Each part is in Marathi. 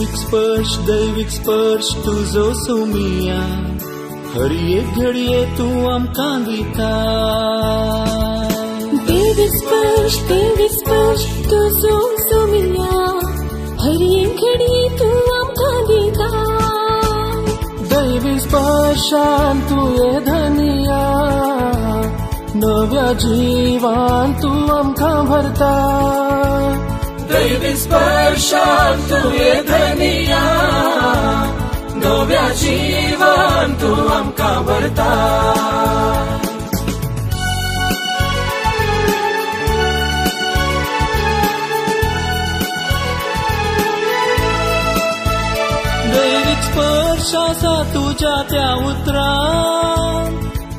दैविक स्पर्श तुझो सोमिया हर एक घडये तू आमकां दिता दैविक स्पर्श तुझो सोमिया हर एक घडये तू आमकां दिता दैविक स्पर्शान तू ये धनिया नव्या जीवान तू आमकां भरता दैविक स्पर्शान तू ये धनिया नव्या जीवान तू आमकां भरता दैविक स्पर्शासा तुझ्या त्या उतरान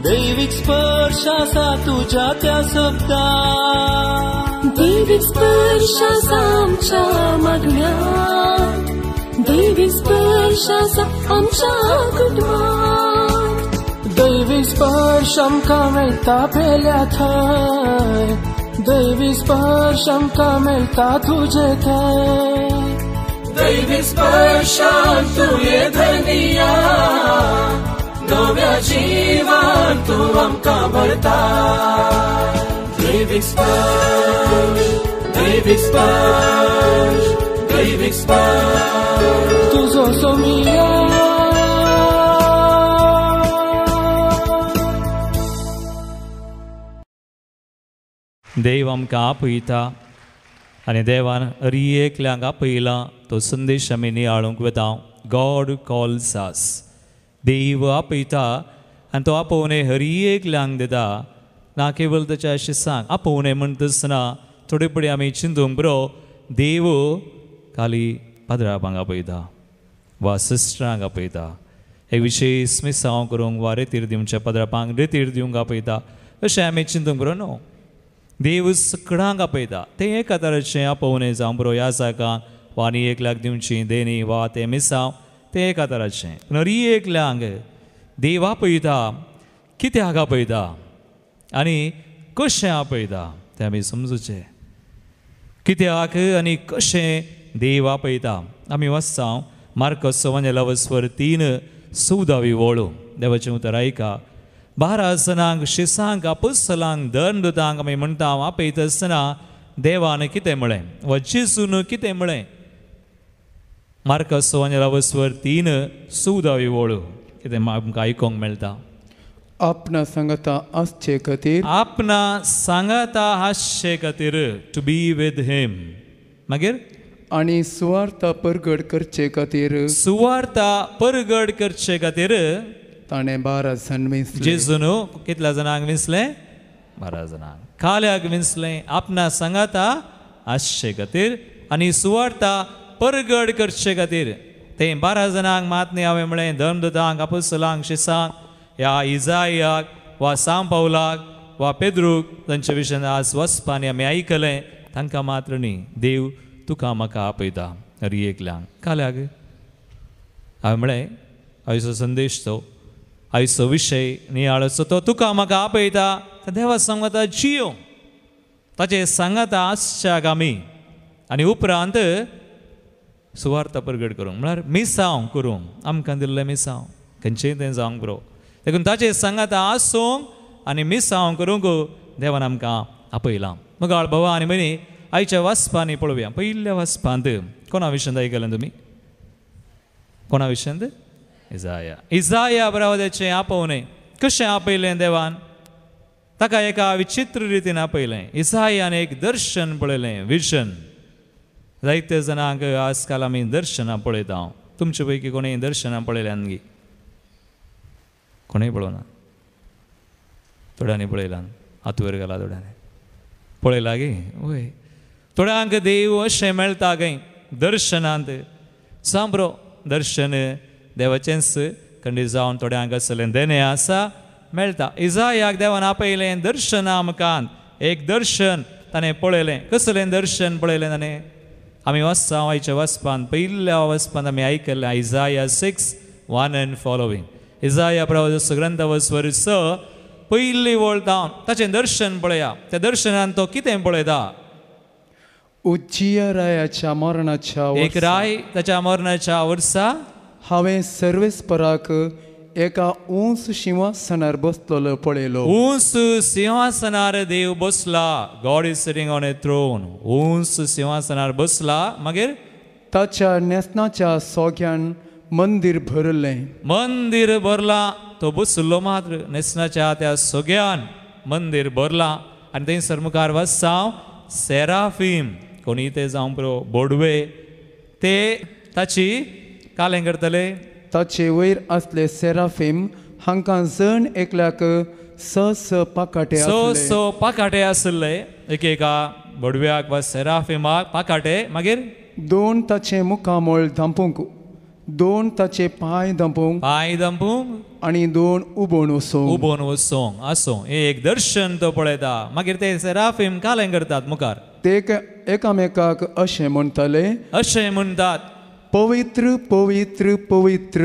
दैविक स्पर्शासा तुझ्या त्या शब्दान दैविक स्पर्शासा आमच्या मागण्यात दैविक स्पर्शासा आमच्या कुटुंबात दैविक स्पर्श आमकां मेळटा पेल्या थंय दैविक स्पर्श आमकां मेळटा तुजे थंय दैविक स्पर्शान तू ये धनिया नव्या जीवान तू आमकां भरता दैविक स्पर्श दैविक स्पर्श दैविक स्पर्श तुझो सोमिया देव आमकां आपयता आनी देवान हर एकल्यांक आपयला तो संदेश आमी नियाळूंक वता गॉड कॉल्स अस देव आपयता आनी तो आपोवणे हर एकल्यांक दिता ना केवळ ताच्या शिसांक आपोवणे म्हणटा आसतना थोडे फुडें आमी चिंतूंक बरो देव खाली पाद्रापांक आपयता वा सिस्टरांक आपयता एक विशेष मिसांव करूंक वा रेतीर दिवच्या पाद्रापांक रेतीर दिवंक आपयता अशें आमी चिंतूंक बरो न्हू देव सगळ्यांक आपयता तें एका तरेचें आपोवणें जावं बरो ह्या जागांक वा आनी एकल्याक दिवची देणी वा तें मिसांव तें एका तरेचें पूण हर एकल्यांक देव आपयता कित्याक आपयता आनी कशें आपयता तें आमी समजुचें कित्याक आनी कशें देव आपयता आमी वाचता मार्कस 11:3 ओळू देवाचें उतर आयका 12 जणांक शिसांक अपोस्तलांक दंडुतांक आमी म्हणटा आपयता आसतना देवान कितें म्हळें वा जेजून कितें म्हळें मार्कस 11:3 ओळू कितें आमकां आयकोंक मेळटा आपणा सांगता आसचे खातीर टू बी विथ हिम मागीर आनी सुवार्ता परगड करचे खातीर ताणें 12 जण विंसले जेजून कितल्या जाणांक विंसले 12 जणांक खाल्याक विंसले आपणा सांगता आसचे खातीर आनी सुवार्ता परगड करचे खातीर तें 12 जणांक मात न्ही हांवें म्हळें दंडुतांक अपोस्तलांक शिसांक ह्या इजायाक वा सांव पावलाक वा पेद्रूक तांचे विशयान आज वचपानी आमी आयकलें तांकां मात्र न्ही देव तुका म्हाका आपयता हर एकल्यांक खाल्याक हांवें म्हळें आयचो संदेश तो आयचो विशय नियाळचो तो तुका म्हाका आपयता देवा सांगता जियो ताचे सांगता आसच्याक आमी आनी उपरांत सुवार्ता परगड करूंक म्हळ्यार मिसांव करूंक आमकां दिल्लें मिसांव खंयचेंय तें जावंक बरो देखून ताचे सांगता आसूंक आनी मिसांव करूंक देवान आमकां आपयलां मुगाळ भावा आनी भयणी आयच्या वाचपांनी पळोवया पयल्या वाचपांत कोणा विशयांत आयकलें तुमी कोणा विशयांत इजाया बरावदेचें आपोवणें कशें आपयलें देवान ताका एका विचित्र रितीन आपयलें इजायान एक दर्शन पळयलें विजन जायते जाणांक आजकाल आमी दर्शनां पळयता तुमचे पैकी कोणें दर्शनां पळयल्यान गी कोणेंय पळोवना थोड्यांनी पळयलां हात वयर घाला थोड्यांनी पळयला गे वय थोड्यांक देव अशें मेळटा गे दर्शनांत सांबरो दर्शन देवाचेंच खंडीत जावन थोड्यांक असलें देणें आसा मेळटा इजायाक देवान आपयलें दर्शनां आमकां एक दर्शन ताणें पळयलें कसलें दर्शन पळयलें ताणें आमी वाचता आयच्या वचपान पयल्या वचपान आमी आयकलें इजाया 6:1 and following इजाया प्रवाचो ग्रंथ वचवर 6 पयली वळटा ताचें दर्शन पळया त्या दर्शनान तो कितें पळयता उज्जियारायाच्या मरणाच्या एक राय ताच्या मरणाच्या वर्सा हांवें सर्वेस्पराक एका उंच सिंहासनार बसलेलो पळयलो. उंच सिंहासनार देव बसला. God is sitting on a throne. उंच सिंहासनार बसला. मागीर ताच्या नेसनाच्या सोग्यान मंदिर भरलें. मंदिर भरला. तो बसलो मात्र नेसनाच्या त्या सोग्यान मंदिर भरला. आनी थंयसर मुखार वचसांव सेराफीम कोणी ते जावं पुरो बोडवे ते ताची कालें करतले. ताचे वयर असले सेराफीम हांकां जण एकल्याक स पाकाटे स पाकाटे आसले. एकेका बोडव्याक वा सेराफिमाक पाकाटे. मागीर 2 ताचे मुखामोळ धांपूंक, 2 ताचे पांय धांपूंक आनी 2 उबोवन वचोंक आसो. एक दर्शन तो पळयता. मागीर ते सेराफीम कालें करतात मुखार. ते एकामेकाक अशें म्हणटात, पवित्र पवित्र पवित्र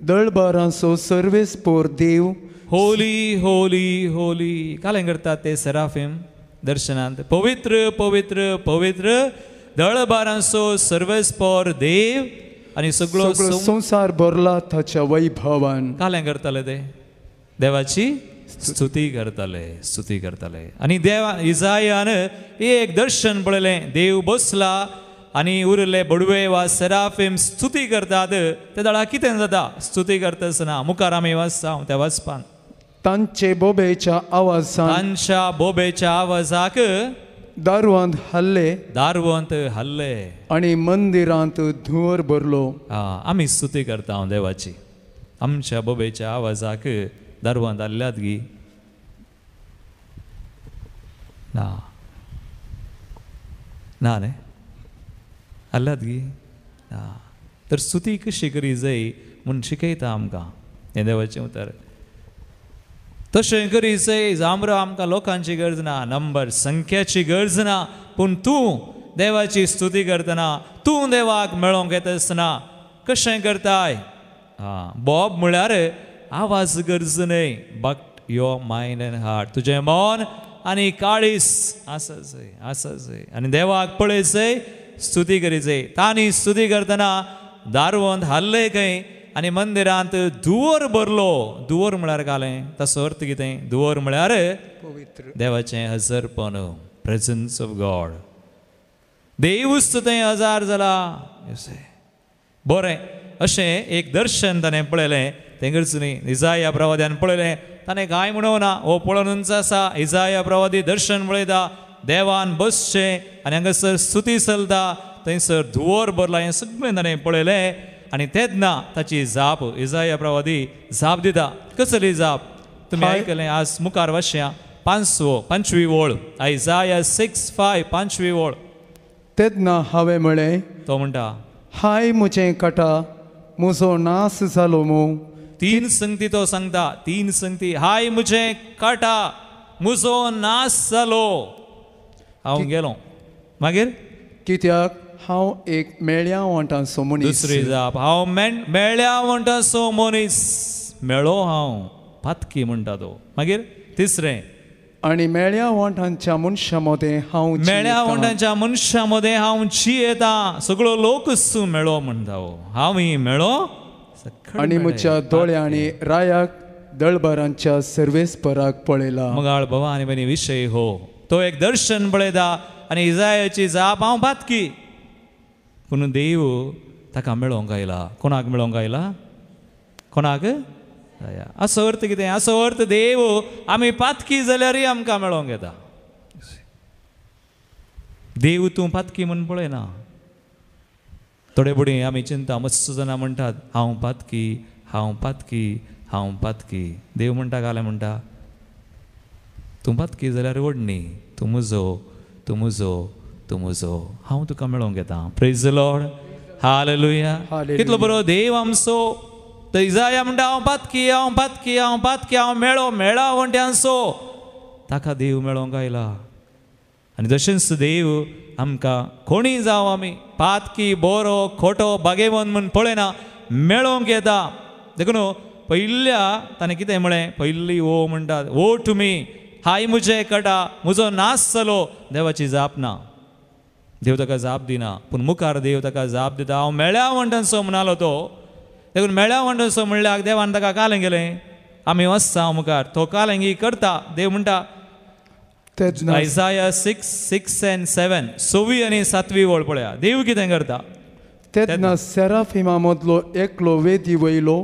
दळबारांचो सर्वेस्पोर देव, होली होली होली. कालें करतात ते सेराफीम दर्शनांत. पवित्र पवित्र पवित्र दळबारांचो सर्वेस्पोर देव आनी सगळो संसार भरला ताच्या वैभवान. कालें करताले ते देवाची स्तुती करताले. आनी देवा इसायान एक दर्शन पळयलें. देव बसला आनी उरले बोडवे वा सेराफीम स्तुती करतात. ते दळा कितें जाता स्तुती करता आसतना मुखार आमी वाचता त्या वाचपान तांच्या बोबेच्या आवाजाक दारवंत हल्ले आनी मंदिरांत धुंवर भरलो. आमी स्तुती करता देवाची. आमच्या बोबेच्या आवाजाक दारवंत हल्ल्यात गी ना न्ही हल्ल्यात गी ना. तर स्तुती कशी करी जाय म्हूण शिकयता आमकां हें देवाचें उतर. तशें करी जाय जांबरो आमकां लोकांची गरज ना, नंबर संख्याची गरज ना. पूण तूं देवाची स्तुती करतना तूं देवाक मेळोवंक येता आसतना कशें करताय. बोब म्हळ्यार आवाज गरज न्हय, but your mind end heart. तुजें मन आनी काळीस आसा जाय आनी देवाक पळय जाय, स्तुती करी जाय. तांणी स्तुती करतना दारवंत हल्ले खंय आनी मंदिरांत धुंवर भरलो. धुंवर म्हळ्यार कालें ताचो अर्थ कितें? धुंवर म्हळ्यार देवाचें हजरपण, प्रेझन्स ऑफ गॉड. देवूच थंय हजार जाला. बरें अशें एक दर्शन ताणें पळयलें. तें करचें न्ही. इसाया प्रवाद्यान पळयलें. ताणें कांय म्हणूंक ना. हो पळोवनूच आसा. इसाया प्रवादी दर्शन पळयता. देवान बसचें आनी हांगासर स्तुती चलता. थंयसर धुंवर भरला. हें सगळें ताणें पळयलें. आनी तेन्ना ताची जाप इसाया प्रवादी जाप दिता. कसली जाप तुमी आयकलें. आज मुखार वाचया 5वी ओळ. इसाया 6:5 5वी ओळ. तेन्ना हांवें म्हळें, तो म्हणटा, हाय म्हजें काटा, म्हजो नास जालो मो. 3 संगती तो सांगता. 3 संगती. हाय म्हजें काटा, म्हजो नास जालो. हांव गेलो. मागीर कित्याक हांव एक मेळ्या वांटाचो मनीस. दुसरी जाप. हांव मेळ्या वांटाचो मनीस. मेळो हांव पातकी म्हणटा तो. मागीर तिसरें. आनी मेळ्या वांटांच्या मनशां मदें हांव जियेता. सगळो लोकच मेळो म्हणटा. हांवूय मेळो. आनी म्हज्या दोळ्यांनी रायाक दळबारांच्या सर्वेस्पराक पळयला. मगाळ भवानी बनी विशय हो. तो एक दर्शन पळयता आनी इसायाची जाप हांव पातकी. पूण देव ताका मेळोवंक आयला. कोणाक मेळोवंक आयला? कोणाक? असो अर्थ कितें? असो अर्थ देव आमी पातकी जाल्यारय आमकां मेळोवंक येता. देव तूं पातकी म्हूण पळयना. थोडे फुडें आमी चिंता. मत्सो जाणां म्हणटात हांव पातकी, हांव पातकी, हांव पातकी. देव म्हणटा कालें म्हणटा, तूं पातकी जाल्यार व्हडणी. तूं म्हजो, तूं म्हजो, तूं म्हजो. हांव तुका मेळोवंक येता. Praise the Lord. हालेलुया. कितलो बरो देव आमचो. तो इसाया म्हणटा हांव पातकी, हांव पातकी, हांव पातकी. हांव मेळा वंट्यांचो. ताका देव मेळोवंक आयला. आनी तशेंच देव आमकां कोणीय जावं आमी पातकी, बरो, खोटो, बागेवन म्हूण पळयना, मेळोवंक येता. देखून पयल्या ताणें कितें म्हळें? पयली ओ म्हणटात, ओ टू मी. हाय म्हजें काटा, म्हजो नास जालो. देवाची जाप ना. देव ताका जाप दिना पूण मुखार देव ताका जाप दिता. हांव मेळ्या म्हणटसो म्हणालो तो, देखून मेळ्या म्हणटसो म्हणल्यार देवान ताका कालें गेलें आमी वचता मुखार. तो कालेंगी करता. देव म्हणटा आयसाया 6:6 and 7 6वी आनी 7वी वळ पळया. देव कितें करता. तेन्ना सेराफिमा मदलो एकलो वेदी वयलो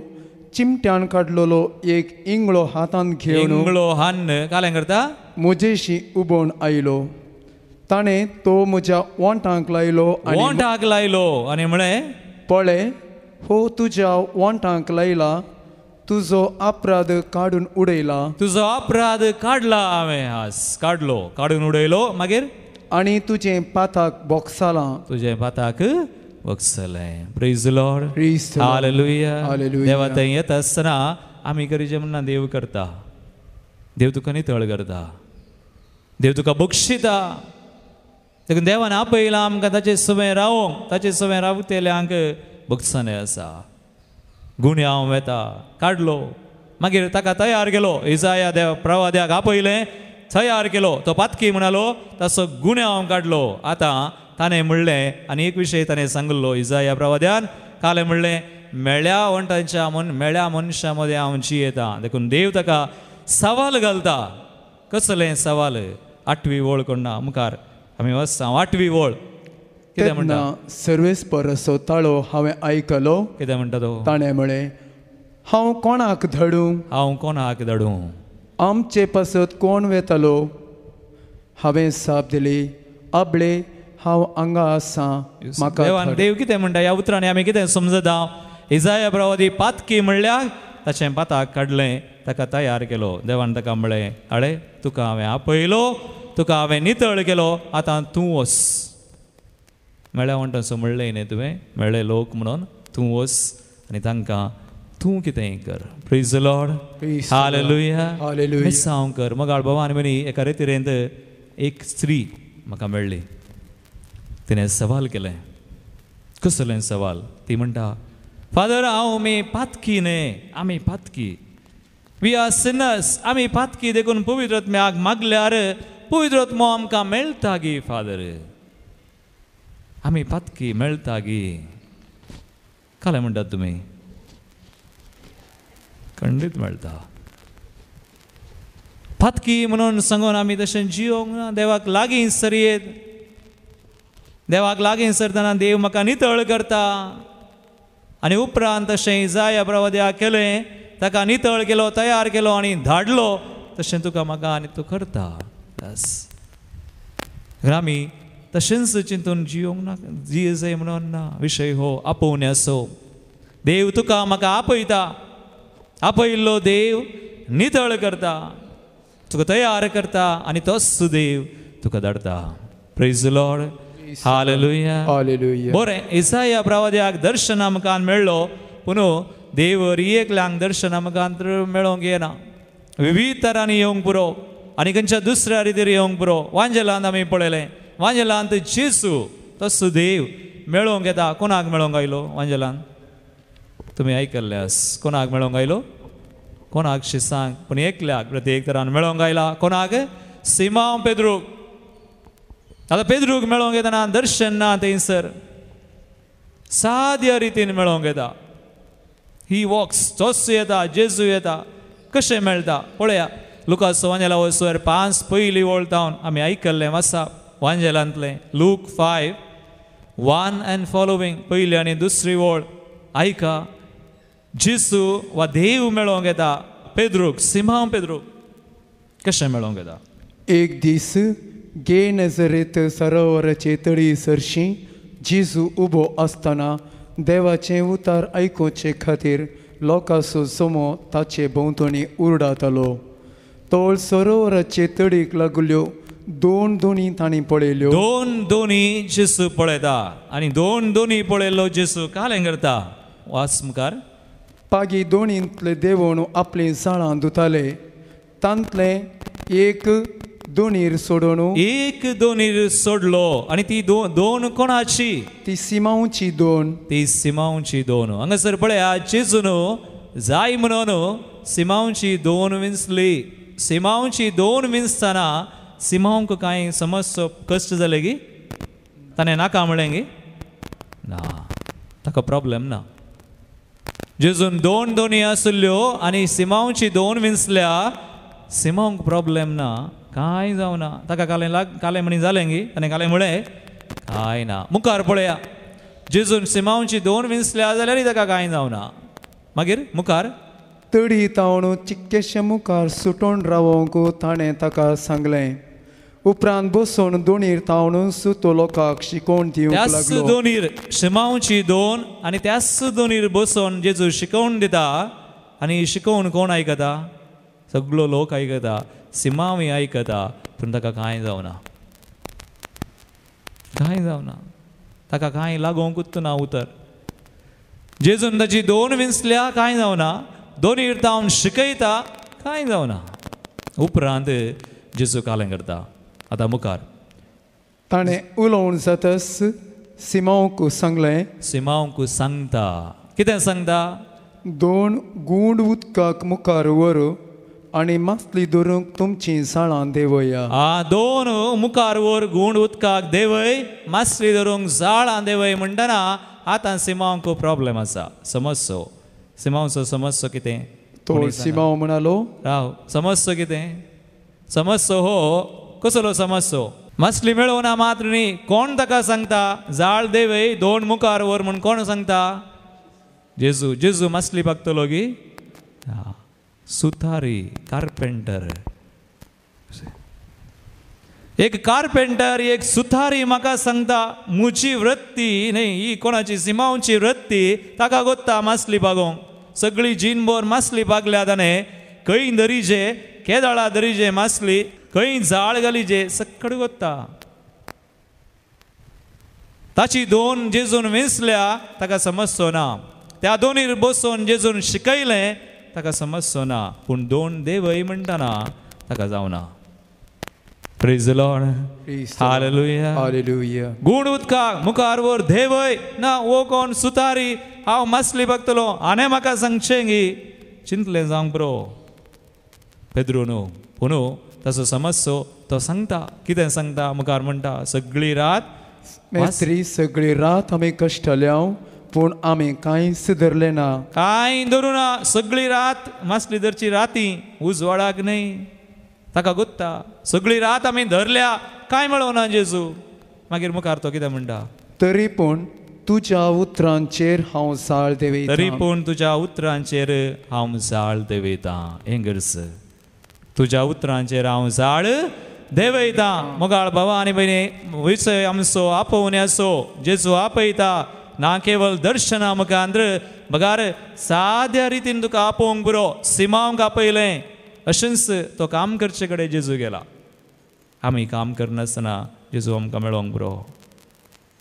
चिमट्यान काडलेलो एक इंगळो हातान घेवन इंगळो हान्न कालें करता म्हजेशी उबोवन आयलो. ताणें तो म्हज्या वोंटांक लायलो आनी म्हळें पळय हो तुज्या वोंटांक लायला, तुजो अपराध काडून उडयला. तुजो अपराध काडला हांवें आज काडलो काडून उडयलो. मागीर आनी तुजें पाताक बोगसालां. तुजें पाताक बोगसलें. Praise the Lord. हालेलुया. देवा थंय येता आसतना आमी करीचे म्हणना देव करता. देव तुका नितळ करता. देव तुका बक्षिता. देखून देवान आपयलां आमकां ताचे सवय रावोंक. ताचे सवय रावतेल्यांक बक्षणें आसा. गुणे हांव वेता काडलो. मागीर ताका तयार केलो. इसाया देव प्रवाद्याक आपयलें तयार केलो. तो पातकी म्हणालो तसो गुणे हांव काडलो. आतां ताणें म्हणलें आनी एक विशय ताणें सांगलो इसाया प्रवाद्यान. कालें म्हणलें मेळ्या वंटांच्या मेळ्या मनशा मदें हांव जियेतां. देखून देव ताका सवाल घालता. कसलें सवाल. 8वी वळ कोणा मुखार आमी वचता. 8वी वळ कितें म्हणटा. सर्वेस्परसो ताळो हांवें आयकलो. कितें म्हणटा तो. ताणें म्हळें हांव कोणाक धडूं. हांव कोणाक धडूं. आमचे पासत कोण वेतालो. हांवें साप दिली आबळे हांव हांगा आसा म्हाका. देव कितें म्हणटा ह्या उतरांनी आमी कितें समजता. इसाया प्रवादी पातकी म्हणल्यार ताचें पाताक काडलें ताका तयार केलो. देवान ताका म्हणलें आळे तुका हांवें आपयलो, तुका हांवें नितळ केलो, आतां तूं वच. मेळ्या म्हणटा म्हणलें न्ही तुवें मेळ्ळे लोक म्हणून तूं वच आनी तांकां तूं कितेंय कर. Praise the Lord. हालेलुया. मिसांव कर. मोगाळ भवान म्हणी एका रितीरेंत एक स्त्री म्हाका मेळ्ळी. तिणें सवाल केलें. कसलें सवाल. ती म्हणटा फादर आमी पातकी न्ही. आमी पातकी. We are sinners. आमी पातकी देखून पवित्र आत्म्याक मागल्यार पवित्र आत्मो आमकां मेळटा गी फादर. आमी पातकी मेळटा गी. कालें म्हणटात तुमी. खंडीत मेळटा. पातकी म्हणून सांगून आमी तशें जियोंक ना. देवाक लागीं सरयेत. देवाक लागीं सरतना देव म्हाका नितळ करता. आनी उपरांत तशें इसाया प्रवाद्याक केलें. ताका नितळ केलो, तयार केलो आनी धाडलो. तशें तुका म्हाका आनी तूं करता. आमी तशेंच चिंतून जियोंक ना. जिय जाय म्हणून ना. विशय हो आपोवण्याचो. देव तुका म्हाका आपयता. आपयल्लो देव नितळ करता, तुका तयार करता आनी तोच देव तुका धाडटा. Praise the Lord. हालेलुया. बरें. इसाया प्रवाद्याक दर्शन आमकां मेळ्ळो. पूण देव एकल्यांक दर्शन आमकां मेळोंक येना. विविध तरांनी येवंक पुरो आनी खंयच्या दुसऱ्या रितीर येवंक पुरो. वांजेलांत आमी पळयलें. वांजेलांत जेसू तोच देव मेळोंक येता. कोणाक मेळोंक आयलो वांजेलांत. तुमी आयकल्ले आस. कोणाक मेळोंक आयलो. कोणाक शिसांक पूण एकल्याक प्रत्येक तरान मेळोंक आयला. कोणाक. सिमांव पेद्रूक. आतां पेद्रूक मेळोंक येतना दर्शन ना थंयसर. साद्या रितीन मेळोंक येता. ही वॉक्स. तोच येता. जेजू येता. कशें मेळटा पळया. लुकास वांजेला वचोर 5 पयली वळतावन आमी आयकल्लें आसा वांजेलांतलें. Look 5:1 and following. पयली आनी दुसरी वळ आयका. जेसू वा देव मेळोंक येता पेद्रूक. सिमांव पेद्रूक. कशें मेळोंक येता. एक दीस गेनेझरेत सरोवराचे तळी सरशी जेजू उबो आसतना देवाचें उतार आयकुचे खातीर लोकांचो समो ताचे भोंवतणी उरडातालो. तोळ सरोवराचे तळीक लागल्यो 2 दोणी तांणी पळयल्यो. 2 दोणी जेसू पळयता आनी 2 दोणी पळयल्लो जेसू कालें करता. वाच मुखार. पागी दोणींतले देवण आपली झाडां धुताले. तांतले एक दोणीर सोडून एक दोणीर सोडलो. आनी ती दोन कोणाची. ती सिमांवची दोन. ती सिमांवची दोन. हांगासर पळया जेजून जाय म्हणून सिमांवची 2 विंचली. सिमांवची 2 विंचतना सिमांवक कांय समस्या कश्ट जाले की ताणें नाका म्हणलें ना, ताका प्रॉब्लेम ना. जेजून 2 दोनी आसल्यो आनी सिमांवची 2 विंसल्या, सिमांक प्रॉब्लेम ना, कांय जावना. ताका कालें म्हणी जालें गी, ताणें कालें म्हळें कांय ना. मुखार पळया, जेजून सिमांवची 2 विंसल्या जाल्यार ताका कांय जावना. मागीर मुखार तडी तावण चिक्केशे मुखार सुटोन रावोंक ताणें ताका सांगलें. उपरांत बसून दोनीर तावण सुतो लोकांक शिकोवन दिवंक लागलो. त्याच दोनीर सिमांवची 2 आनी त्याच दोनीर बसून जेजू शिकोवन दिता. आनी शिकोवन कोण आयकता? सगळो लोक आयकता, सिमांवय आयकता, पूण ताका कांय जावना, कांय जावना. ताका कांय लागोंकूच ना उतर. जेजून ताची 2 विंसल्या, कांय जावना. दोनीर तावन शिकयता, कांय जावना. उपरांत जेजू कालें करता. आतां मुखार ताणें उलोवन जातस सिमांवक सांगलें. सिमांवक सांगता. कितें सांगता? 2 गूंड उदकाक मुखार व्हर आनी मासली धरूंक तुमची जाळां देवया. 2 मुखार व्हर, गूंड उदकाक देवय, मासली धरूंक जाळां देवय म्हणटना आतां सिमांवक प्रॉब्लेम आसा, समस्यो. सिमांवचो समस्यो कितें? तो सिमांव म्हणालो, राव, समस्यो कितें? समस्यो हो कसलो समस्यो? मासली मेळोना मात्र न्ही. कोण ताका सांगता जाळ देवय 2 मुखार व्हर म्हूण? कोण सांगता? जेजू. जेजू मासली बगतलो गी? सुतारी, कार्पेंटर. एक कार्पेंटर, एक सुतारी म्हाका सांगता मुची वृत्ती न्ही, ही कोणाची? सिमांवची वृत्ती. ताका गोत्ता मासली बागोवंक. सगळी जीनभर मासली बागल्या ताणें. खंय दरीचे, केदाळा दरीचे मासली, खंय जाळ घालीचे, सक्कड गोत्ता. ताची 2 जेजून विंसल्या, ताका समस्यो ना. त्या दोनीर बसून जेजून शिकयलें, ताका समस्यो ना. पूण 2 देवय म्हणटना ताका जावना. Praise the Lord. Hallelujah. Hallelujah. गूंड उदकाक मुखार व्हर देवय ना. वो कोण? सुतारी. हांव मासली बगतलो, आनी म्हाका सांगचें गी. चिंतलें जावंक बरो पेद्रू न्हू, पूण तसो समस्यो तो सांगता. कितें सांगता? मुखार म्हणटा सगळी रात मेस्त्री, सगळी रात आमी कश्टल्या, पूण आमी कांय सुदरले ना. कांय धरूं ना. सगळी रात मासली धरची राती, उजवाडाक न्ही. ताका गोत्ता सगळी रात आमी धरल्या, कांय मेळोना जेजू. मागीर मुखार तो कितें म्हणटा? तरी पूण तुज्या उतरांचेर हांव जाळ देवयतां. तरी पूण तुज्या उतरांचेर हांव जाळ देवयतां. हेंगर्स, तुज्या उतरांचेर हांव जाळ देवयतां. मोगाळ भावा आनी भयणी, विशय आमचो आपोवण्याचो जेजू आपयता. ना केवळ दर्शना मुखार, बगार साद्या रितीन तुका आपोवंक बरो. सिमांवक आपयलें, अशेंच तो काम करचे कडेन जेजू गेला. आमी काम करनासतना जेजू आमकां मेळोंक बरो.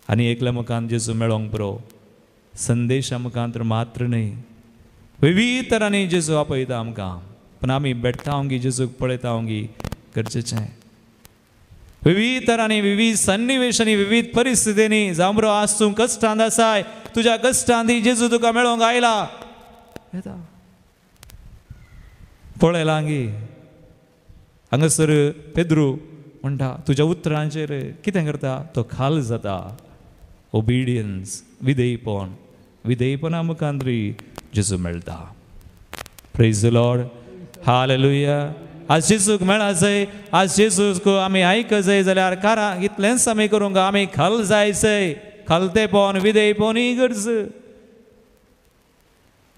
आनी एकल्या मुखान जेजू मेळोंक बरो. संदेशा मुखांतर मात्र न्ही, विविध तरांनी जेजू आपयता आमकां. पूण आमी बेठ्ठा ओंगी जेजूक पळयता ओंगी गरजेचें. विविध तरांनी, विविध सन्निवेशांनी, विविध परिस्थितींनी जावं बरो आज तूं कश्टांत आसाय, तुज्या कश्टांत जेजू तुका मेळोंक आयला. येता पळयला गी. हांगासर पेद्रू म्हणटा तुज्या उतरांचेर कितें करता? तो खाल जाता. ओबिडियन्स, विधेयपण. विधेयपणा मुखांतरी जेजू मेळटा. Praise the Lord. हालेलुया. आज जेजूक मेळा जाय, आज जेजूक आमी आयक जाय जाल्यार कारां इतलेंच आमी करूंक आमी खाल जायचंय. खालतेपण, विधेयपण ही गरज.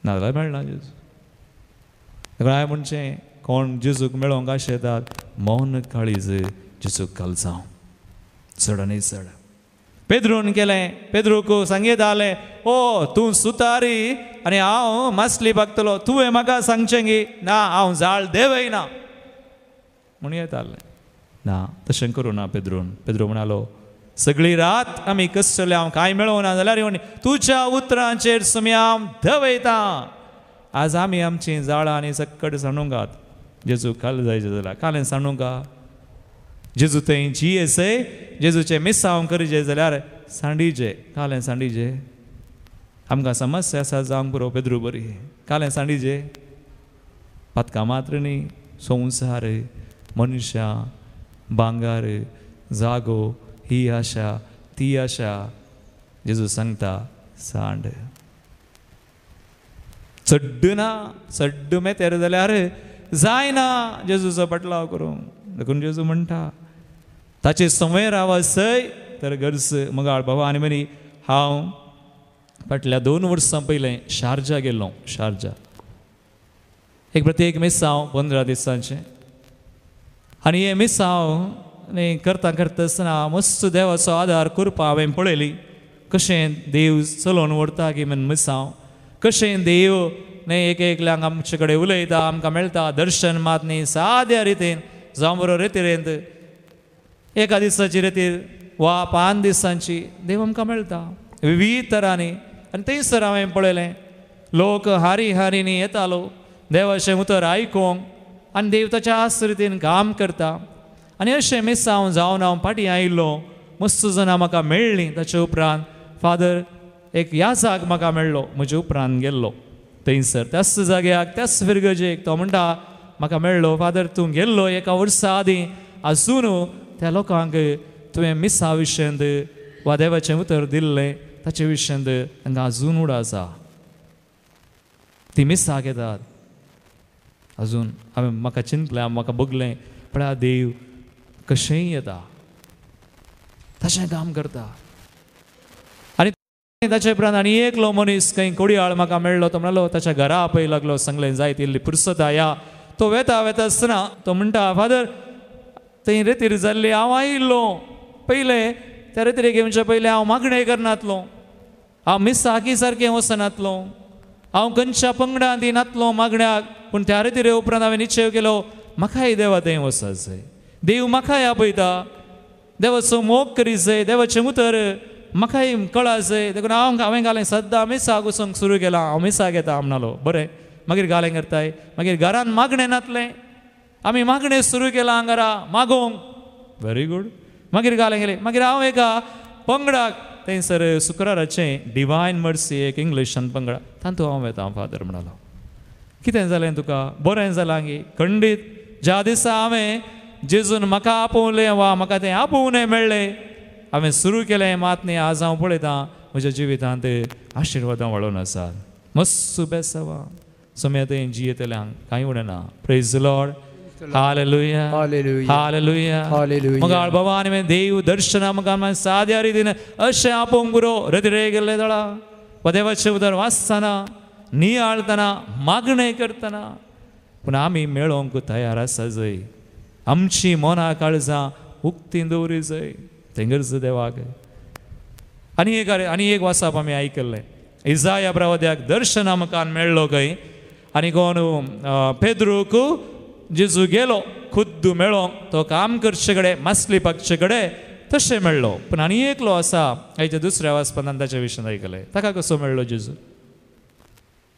नाजाल्यार मेळना जेजू. हांवें म्हणचें कोण जेजूक मेळोंक आशेतात, मौन काळीज जेजूक कालचाव चड आनी चड. पेद्रून केलें. पेद्रूक सांगीत आलें, ओ तूं सुतारी आनी हांव मासली बागतलो. तुवें म्हाका सांगचें गी ना हांव जाळ देवयना म्हूण येतालें. ना, तशें करूं ना पेद्रून. पेद्रू म्हणालो सगळी रात आमी कश्टले, हांव कांय मेळोना जाल्यार तुज्या उतरांचेर सुमी हांव देवयतां. आज आमी आमची जाळां आनी सक्कड सांडूंकात. जेजू काल जायचे जाल्यार कालें सांडूंका. जेजू थंय जियेसय, जेजूचे मिसांव करचे जाल्यार सांडीचे, कालें सांडीचे. आमकां समस्या आसा जावंक बरो पेद्रू बरी, कालें सांडीचे. पातकां मात्र न्ही, संवसार, मनशां, भांगार, जागो, ही आशा ती आशा जेजू सांगता सांड चड्ड ना चड्ड मेतेर जाल्यार जायना जेजूचो पटलाव करूंक देखून जेजू म्हणटा ताचे संवय राव सय तर गरज मगाळ बाबा आनी म्हणी हांव फाटल्या 2 वर्सां पयलें शारजा गेल्लो शारजा एक प्रत्येक मिसांव 15 दिसांचें आनी हे मिसांव करता करता आसतना मस्त देवाचो आदार करपा हांवें पळयली कशें देव चलोवन व्हरता की म्हण मिसांव कशें देव एक एकल्यांक आमचे कडेन उलयता आमकां मेळटा दर्शन मात न्ही साद्या रितीन जावं बरो रितीरेंत एका दिसाची रितीर वा 5 दिसांची देव आमकां मेळटा विविध तरांनी आनी थंयसर हांवें पळयलें लोक हारी हारीनी येतालो देवाचें उतर आयकोंक आनी देव ताच्याच रितीन काम करता आनी अशें मिसांव जावन हांव फाटीं आयिल्लो मस्त जाणां म्हाका मेळ्ळीं ताचे उपरांत फादर एक याजाक म्हाका मेळ्ळो म्हजे उपरांत गेल्लो थंयसर त्याच जाग्याक त्याच फिरगजेक तो म्हणटा म्हाका मेळ्ळो फादर तूं गेल्लो एका वर्सा आदीं आजून त्या लोकांक तुवें मिसा विशयंत वा देवाचें उतर दिल्लें ताचे विशयंत तांकां आजून उड आसा ती मिसाक येतात अजून हांवें म्हाका चिंतलें म्हाका बगलें पळय देव कशेंय येता तशें काम करता आनी ताचे उपरांत आनी एकलो मनीस खंय कोडयाळ म्हाका मेळ्ळो तो म्हणलो ताच्या घरा पळय लागलो सांगलें जायत इल्ली पुरसत या तो वेता आसतना तो म्हणटा फादर थंय रितीर जाल्ली हांव आयिल्लो पयलें त्या रितीरेक येवचे पयलें हांव मागणें करनातलो हांव मिसाकी सारकें वचनातलो हांव खंयच्या पंगडांत नातलो मागण्याक पूण त्या रितीरे उपरांत हांवें निश्चय केलो म्हाकाय देवा थंय वचत जाय देव म्हाकाय आपयता देवाचो मोग करीत जाय देवाचें उतर म्हाकाय कळा जाय देखून हांवें घालें सद्दां मिसाक वचूंक सुरू केलां हांव मिसाक येता म्हणलो बरें मागीर घालें करताय मागीर घरान मागणें नातलें आमी मागणें सुरू केलां घरा मागोंक व्हेरी गूड मागीर घालें गेलें मागीर हांव एका पंगडाक थंयसर शुक्राराचें डिवायन मर्सी एक इंग्लिशान पंगडा तातूंत हांव येता फादर म्हणलो कितें जालें तुका बरें जालां गे खंडीत ज्या दिसा हांवें जेजून म्हाका आपोवलें वा म्हाका तें आपोवनय मेळ्ळें हांवें सुरू केलें मात न्ही आज हांव पळयतां म्हज्या जिवितांत आशिर्वादां वाडोवन आसात मस्त बेसावा सोम्या थंय जियेतल्यांक कांय उडना praise the Lord hallelujah hallelujah मगाळ बाबा आनी देव दर्शना म्हाका साद्या रितीन अशें आपोवंक पुरो रतिरे गेल्ले दळा वा देवाचें उदर वाचतना नियाळतना मागणें करतना पूण आमी मेळोवंक तयार आसा जंय आमची मनां काळजां उक्तीं दवरी जाय तें गरज देवाक आनी एक वाचप आमी आयकल्लें इजाया प्रवाद्याक दर्शन आमकां मेळ्ळो खंय आनी कोण पेद्रूक जेजू गेलो खुद्द मेळोंक तो काम करचे कडेन मासली पागचे कडेन तशें मेळ्ळो पूण आनी एकलो आसा हाच्या दुसऱ्या वाचपनान ताच्या विशयान आयकलें ताका कसो मेळ्ळो जेजू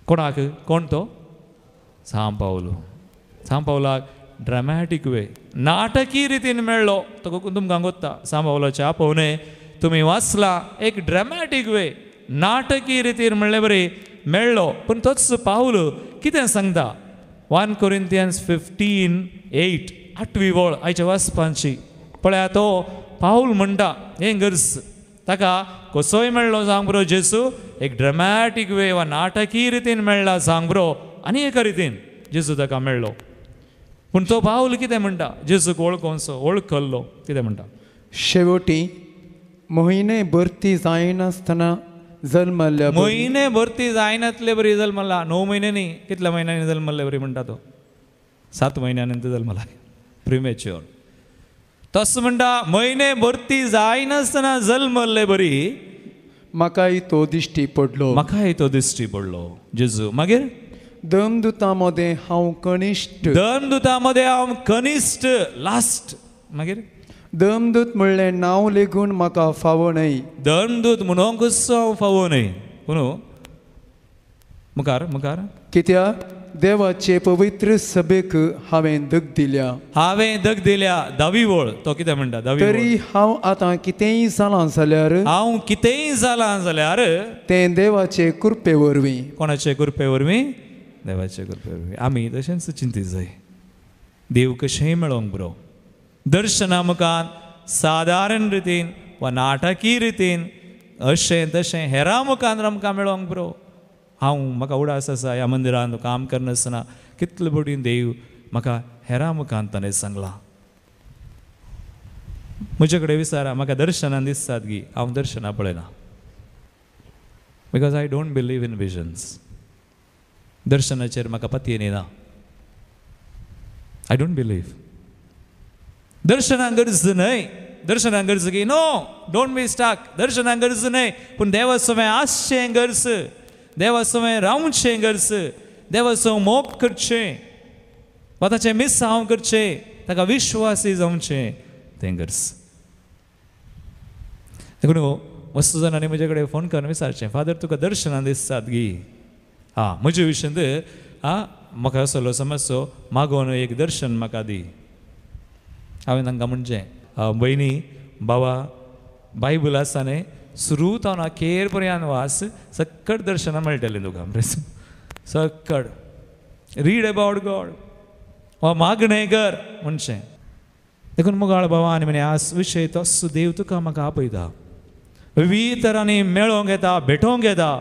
कोणाक कोण तो सांब पावलाक ड्रामॅटीक वे नाटकी रितीन मेळ्ळो तो तुमकां गोत्ता सांब पावलाचे आपोवणे तुमी वाचला एक ड्रामॅटीक वे नाटकी रितीन म्हणलें बरें मेळ्ळो पूण तोच पावल कितें सांगता 1 Corinthians 15:8 8वी वळ आयच्या वाचपाची पळया तो पाऊल म्हणटा हें गरज ताका कसोय मेळ्ळो सांग बरो जेजू एक ड्रामॅटीक वे वा नाटकी रितीन मेळ्ळा सांग बरो आनी एका रितीन जेजू ताका मेळ्ळो पूण तो पाऊल कितें म्हणटा जेजूक वळखोसो वळखल्लो कितें म्हणटा शेवटी म्हयने भरती जायनासतना जल्मल्ल्या म्हयने भरती जायनातले बरी जल्मला 9 महिन्यांनी कितल्या महिन्यांनी जल्मल्ले बरी म्हणटा तो 7 महिन्यानंतर जल्मला प्रिमॅच्युअर तस म्हणटा म्हयने भरती जायनासतना जल्मल्ले बरी म्हाकाय तो दिश्टी पडलो जेजू मागीर दमदुतां मध्ये हांव कनिश्ट लास्ट मागीर दमदूत म्हणलें नांव लेगून म्हाका फावो न्हय दमदूत म्हणूंक कसो फावो न्हय पूण मुखार कित्याक देवाचे पवित्र सभेक हांवें दग दिल्या 10वी वळ तो कितें म्हणटा 10वी तरी हांव आतां कितेंय जालां जाल्यार तें देवाचे कृपे वरवीं कोणाचे कृपे वरवीं देवाचे कृपे वरवीं आमी तशेंच चिंतीत जाय देव कशेंय मेळोंक बरो दर्शना मुखार सादारण रितीन वा नाटकी रितीन अशें तशें हेरां मुखान आमकां मेळोंक बरो. म्हाका उडास आसा ह्या मंदिरांत काम करनासतना कितले बडीन देव म्हाका हेरां मुखान ताणें सांगलां. म्हजे कडेन विचारा, म्हाका दर्शनान दिसतात की हांव दर्शनां पळयना. Because I don't believe in visions. दर्शनाचेर म्हाका पत्तेन येना. I don't believe. दर्शनां गरज न्हय. दर्शनां गरज की नो, डोंट बी स्टक. दर्शनां गरज न्हय, पूण देवा समोर आसचें गरज, देवा समोर रावचें गरज, देवा समोर मोग करचें, वा ताचें मिसांव करचें, ताका विश्वासी जावचें तें गरज. देखून वस्तू जाणांनी म्हजे कडेन फोन करून विचारचें, फादर तुका दर्शनां दिसतात गी? म्हजे विशयंत म्हाका असलो समजसो मागोवन एक दर्शन म्हाका दी. हांवें तांकां म्हणचें, भयणी बाबा बायबल आसा न्हय, सुरू जावन अखेर पर्यंत वास, सक्कट दर्शनां मेळटलीं तुका. सक्कट रीड अबाउट गॉड वा मागणें कर म्हणचें. देखून मुगाळ बाबा आनी म्हणे आज विशय तसो देव तुका म्हाका आपयता, विविध तरांनी मेळोंक येता, भेटोंक येता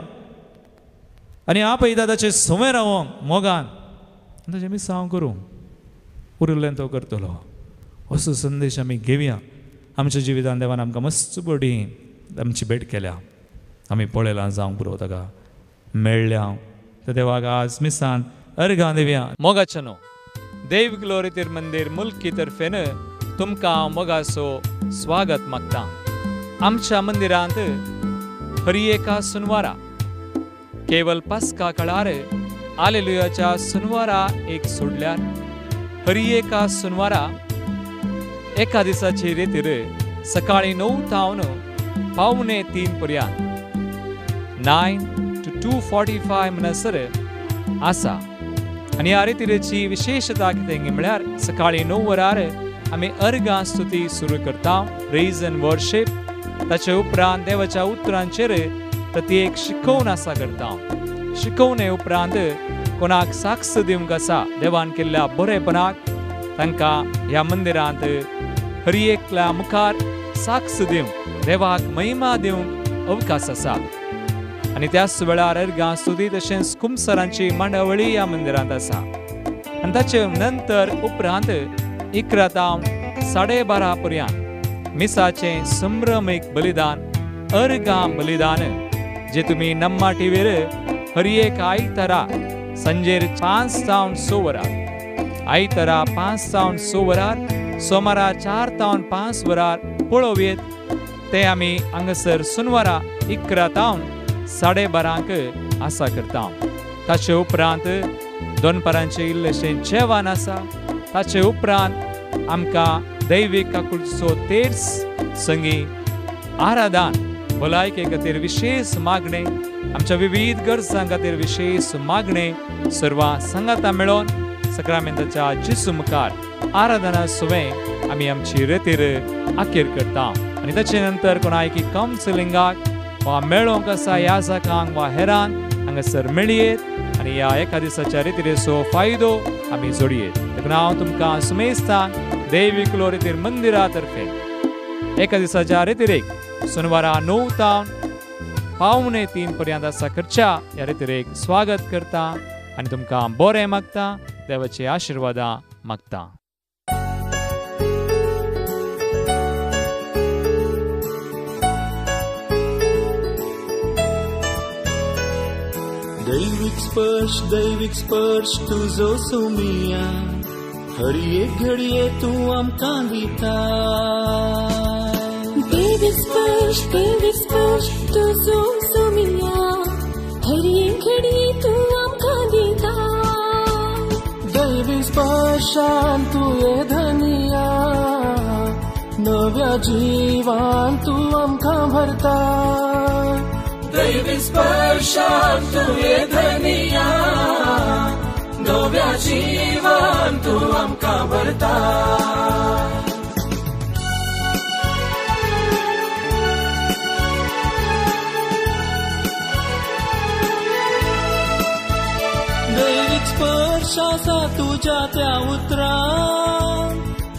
आनी आपयता ताचे समोर रावोंक मोगान, ताचें मिसांव करूंक उरिल्लें तो करतलो. असो संदेश आमी घेवया. आमच्या जिवितांत देवान आमकां मस्त बडी आमची भेट केल्या, आमी पळयलां जावंक पुरो ताका मेळ्ळ्या. त्या देवाक आज मिसान अर्घां दिवया. मोगाच्या न्हू देव ग्लोरी तिर मंदिर मुल्की तर्फेन तुमकां मोगाचो स्वागत मागता. आमच्या मंदिरांत हर एका सुनवारा केवळ पास्का काळार हालेलुयाच्या सुनवारा एक सोडल्यार हर एका सुनवारा एका दिसाची रितीर सकाळी 9 तावन पावणे 3 पर्यंत 9 to 2:45 म्हणसर आसा. आनी ह्या रितीरेची विशेषता कितें म्हळ्यार सकाळी 9 वरार आमी अर्घां स्तुती सुरू करता, प्रेज एंड वर्शीप. ताचे उपरांत देवाच्या उतरांचेर प्रत्येक शिकवण आसा करता. शिकवणे उपरांत कोणाक साक्ष दिवंक आसा देवान केल्ल्या बरेपणाक, तांकां ह्या मंदिरांत हर एकल्या मुखार साक्ष दिवंक, देवाक महिमा दिवंक अवकाश आसा. आनी त्याच वेळार अर्घां स्तुती तशेंच कुमसरांची मांडावळी ह्या मंदिरांत आसा. आनी ताचे नंतर उपरांत 11 तावन 12:30 पर्यंत मिसाचें संभ्रमीक बलिदान, अर्घां बलिदान, जे तुमी नम्मा टीव्हीर हर एक आयतारा सांजेर 5 तावन 6 वरार, आयतारा 5 तावन 6 वरार, सोमारा 4 तावन 5 वरार पळोवयेत. ते आमी हांगासर सुनवारा 11 तावन 12:30 आसा करता. ताचे उपरांत दोनपरांचें इल्लेशें जेवण आसा. ताचे उपरांत आमकां दैवीक काकुळचो तेर्स, संगीत, आराधन, भलायके खातीर विशेष मागणे, आमच्या विविध गरजां खातीर विशेष मागणे सर्वां सांगाता मेळोन सक्रामेंताच्या जिसू मुखार आराधना सुवें आमी आमची रितीर अखेर करता. आनी ताचे नंतर कोणायकी कावन्सिलिंगाक वा मेळोंक आसा याजकांक वा हेरांक हांगासर मेळयेत आनी ह्या एका दिसाच्या रितीरेचो फायदो आमी जोडयेत. देखून हांव तुमकां सुमेस्तां दैवीक ग्लोरी तिर मंदिरा तर्फे एका दिसाच्या रितीरेक सुनवारा 9 तावन पावणे 3 पर्यंत आसा करच्या ह्या रितीरेक स्वागत करता आनी तुमकां बरें मागता, देवाची आशिर्वादां मागता. दैविक स्पर्श तुझो सोमिया, हर एक घडये तू आमकां दिता. दैविक स्पर्श तुझो सोमिया, हर एक घडये तू आमकां दिता. दैविक स्पर्शान तुये धनिया, नव्या जिवान तू आमकां भरता. दैविक स्पर्शान तुये धनिया, नव्या जिवान तू आमकां भरता. दैविक स्पर्श आसा तुज्या त्या उतरां,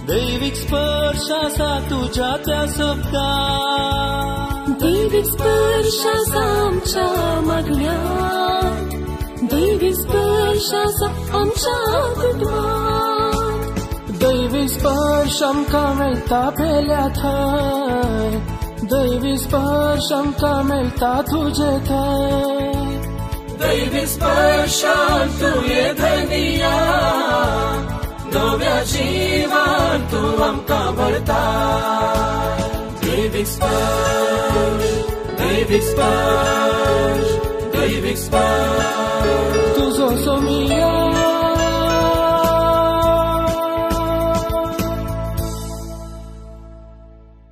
दैविक स्पर्श असा तुझ्या त्या शब्दात, दैविक स्पर्शाचा आमच्या मागण्या, दैविक स्पर्शाचा आमच्या कुटुंबात, दैविक स्पर्श आमकां मेळटा पेल्या थंय, दैविक स्पर्श आमकां मेळटा तुजे थंय, दैविक स्पर्शान तुवें धनिया, नव्या जिवान तूं आमकां भरता, दैविक स्पर्श, दैविक स्पर्श, दैविक स्पर्श, तुजो सोमिया